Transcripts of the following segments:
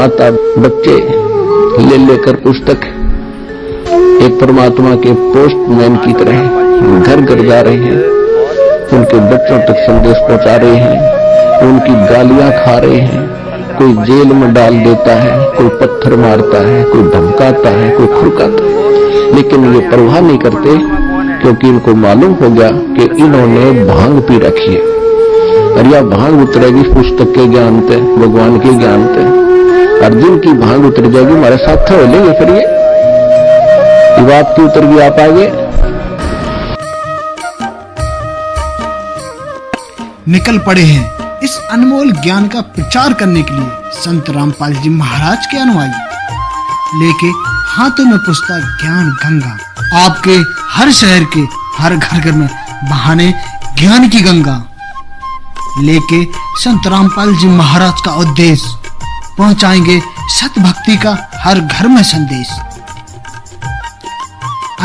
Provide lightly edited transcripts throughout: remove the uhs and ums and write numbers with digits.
माता बच्चे ले लेकर पुस्तक एक परमात्मा के पोस्टमैन की तरह घर घर जा रहे हैं, उनके बच्चों तक संदेश पहुंचा रहे हैं, उनकी गालियां खा रहे हैं। कोई जेल में डाल देता है, कोई पत्थर मारता है, कोई धमकाता है, कोई खुरकाता है, लेकिन ये परवाह नहीं करते, क्योंकि इनको मालूम हो गया कि इन्होंने भांग पी रखी है और यह भांग उतरेगी पुस्तक के ज्ञान पे, भगवान के ज्ञान पे। और जिनकी भांग उतर जाएगी हमारे साथ हो लेंगे। फिर ये बात की उतर गई, आप आगे निकल पड़े हैं इस अनमोल ज्ञान का प्रचार करने के लिए संत रामपाल जी महाराज के अनुयायी लेके हाथों में पुस्तक ज्ञान गंगा। आपके हर शहर के हर घर घर में बहाने ज्ञान की गंगा लेके संत रामपाल जी महाराज का उद्देश्य पहुंचाएंगे सत भक्ति का हर घर में संदेश।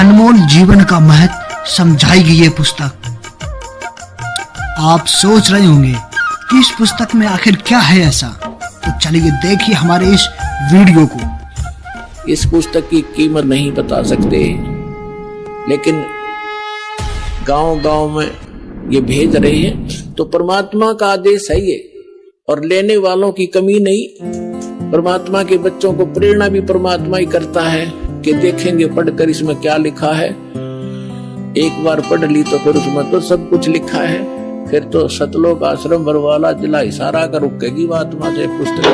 अनमोल जीवन का महत्व समझाएगी ये पुस्तक। आप सोच रहे होंगे कि इस पुस्तक में आखिर क्या है ऐसा, तो चलिए देखिए हमारे इस वीडियो को। इस पुस्तक की कीमत नहीं बता सकते, लेकिन गांव-गांव में ये भेज रहे हैं, तो परमात्मा का आदेश है ये, और लेने वालों की कमी नहीं। परमात्मा के बच्चों को प्रेरणा भी परमात्मा ही करता है कि देखेंगे पढ़कर इसमें क्या लिखा है। एक बार पढ़ ली तो फिर उसमें तो सब कुछ लिखा है, फिर तो सतलोक आश्रम बरवाला जिला हिसारा का रुकेगी आत्मा से पुस्तक।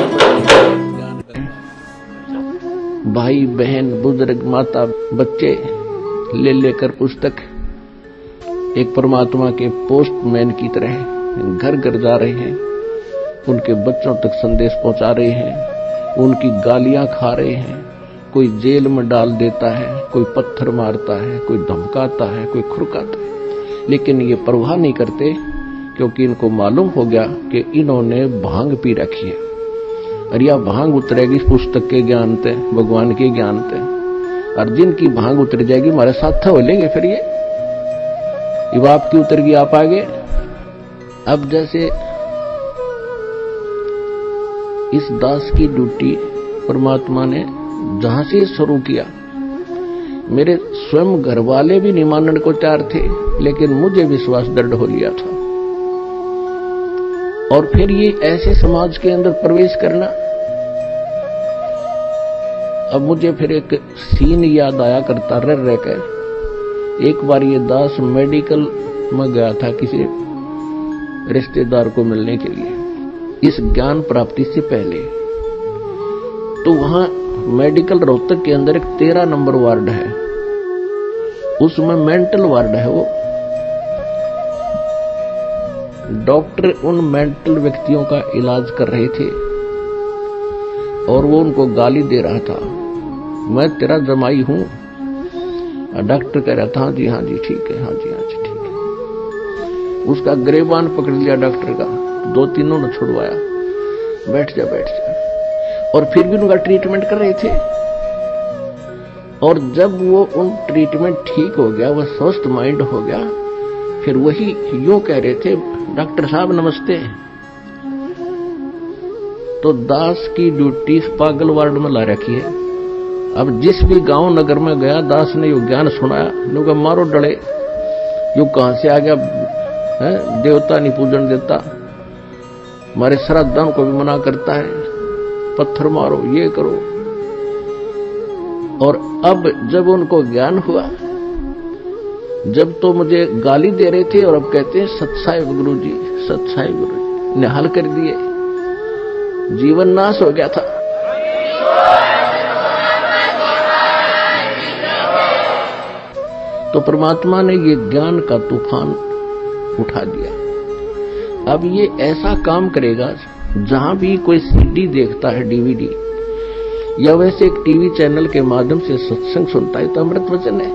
भाई बहन बुजुर्ग माता बच्चे ले लेकर पुस्तक एक परमात्मा के पोस्टमैन की तरह घर घर जा रहे हैं, उनके बच्चों तक संदेश पहुंचा रहे हैं, उनकी गालियां खा रहे हैं। कोई जेल में डाल देता है, कोई पत्थर मारता है, कोई धमकाता है, कोई खुरकाता है, लेकिन ये परवाह नहीं करते, क्योंकि इनको मालूम हो गया कि इन्होंने भांग पी रखी है और यह भांग उतरेगी पुस्तक के ज्ञान पे, भगवान के ज्ञान पे। और जिनकी भांग उतर जाएगी हमारे साथ हो लेंगे। फिर ये बात की उतर गई, आप आगे। अब जैसे इस दास की ड्यूटी परमात्मा ने जहां से शुरू किया, मेरे स्वयं घर वाले भी नहीं मानने को तैयार थे, लेकिन मुझे विश्वास दृढ़ हो लिया था। और फिर ये ऐसे समाज के अंदर प्रवेश करना, अब मुझे फिर एक सीन याद आया करता रह कर। एक बार ये दास मेडिकल में गया था किसी रिश्तेदार को मिलने के लिए, इस ज्ञान प्राप्ति से पहले। तो वहां मेडिकल रोहतक के अंदर एक 13 नंबर वार्ड है, उसमें मेंटल वार्ड है। वो डॉक्टर उन मेंटल व्यक्तियों का इलाज कर रहे थे और वो उनको गाली दे रहा था, मैं तेरा जमाई हूं। डॉक्टर कह रहा था हाँ जी ठीक है, हाँ जी ठीक है। उसका गिरबान पकड़ लिया डॉक्टर का, 2-3 ने छुड़वाया, बैठ जा। और फिर भी उनका ट्रीटमेंट कर रहे थे। और जब वो उन ट्रीटमेंट ठीक हो गया, वह स्वस्थ माइंड हो गया, फिर वही यूं कह रहे थे, डॉक्टर साहब नमस्ते। तो दास की ड्यूटी पागल वार्ड में ला रखी है। अब जिस भी गांव नगर में गया, दास ने यो ज्ञान सुनाया, लोग मारो डले, यू कहां से आ गया है, देवता नहीं पूजन देता, हमारे श्राद्धान को भी मना करता है, पत्थर मारो, ये करो। और अब जब उनको ज्ञान हुआ, जब तो मुझे गाली दे रहे थे और अब कहते हैं सत्साई गुरुजी, सत्साई गुरुजी, निहाल कर दिए, जीवन नाश हो गया था। तो परमात्मा ने ये ज्ञान का तूफान उठा दिया। अब ये ऐसा काम करेगा, जहां भी कोई सीडी देखता है, डीवीडी, या वैसे एक टीवी चैनल के माध्यम से सत्संग सुनता है, तो अमृत वचन है,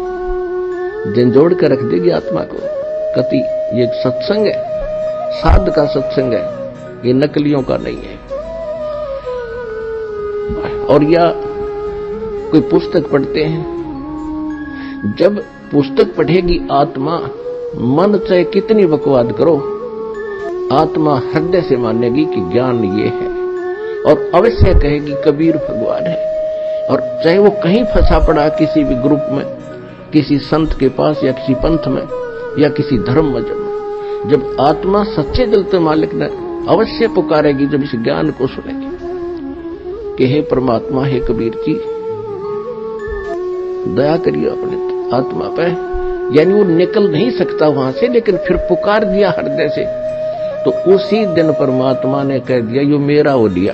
झंझोड़ कर रख देगी आत्मा को। कति ये सत्संग है, साध का सत्संग है, ये नकलियों का नहीं है। और या कोई पुस्तक पढ़ते हैं, जब पुस्तक पढ़ेगी आत्मा, मन चाहे कितनी बकवाद करो, आत्मा हृदय से मानेगी कि ज्ञान ये है। और अवश्य कहेगी कबीर भगवान है। और चाहे वो कहीं फंसा पड़ा किसी भी ग्रुप में, किसी संत के पास या किसी पंथ में या किसी धर्म मजहब में, जब आत्मा सच्चे दिल से मालिक ने अवश्य पुकारेगी, जब इस ज्ञान को सुनेगी कि हे परमात्मा, हे कबीर जी दया करिए अपने आत्मा पे, यानी वो निकल नहीं सकता वहां से, लेकिन फिर पुकार दिया हृदय से, तो उसी दिन परमात्मा ने कह दिया यो मेरा हो लिया।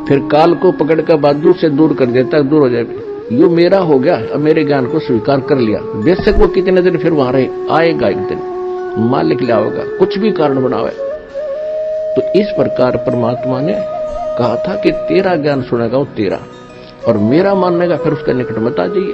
फिर काल को पकड़ कर बाजू से दूर कर देता, दूर हो जाए, यो मेरा हो गया, अब मेरे ज्ञान को स्वीकार कर लिया। बेशक वो कितने दिन फिर वहां रहे, आएगा एक दिन, मालिक लिया होगा, कुछ भी कारण बनावे। तो इस प्रकार परमात्मा ने कहा था कि तेरा ज्ञान सुनेगा वो तेरा, और मेरा मानने का फिर उसका निकट मत आ जाइए।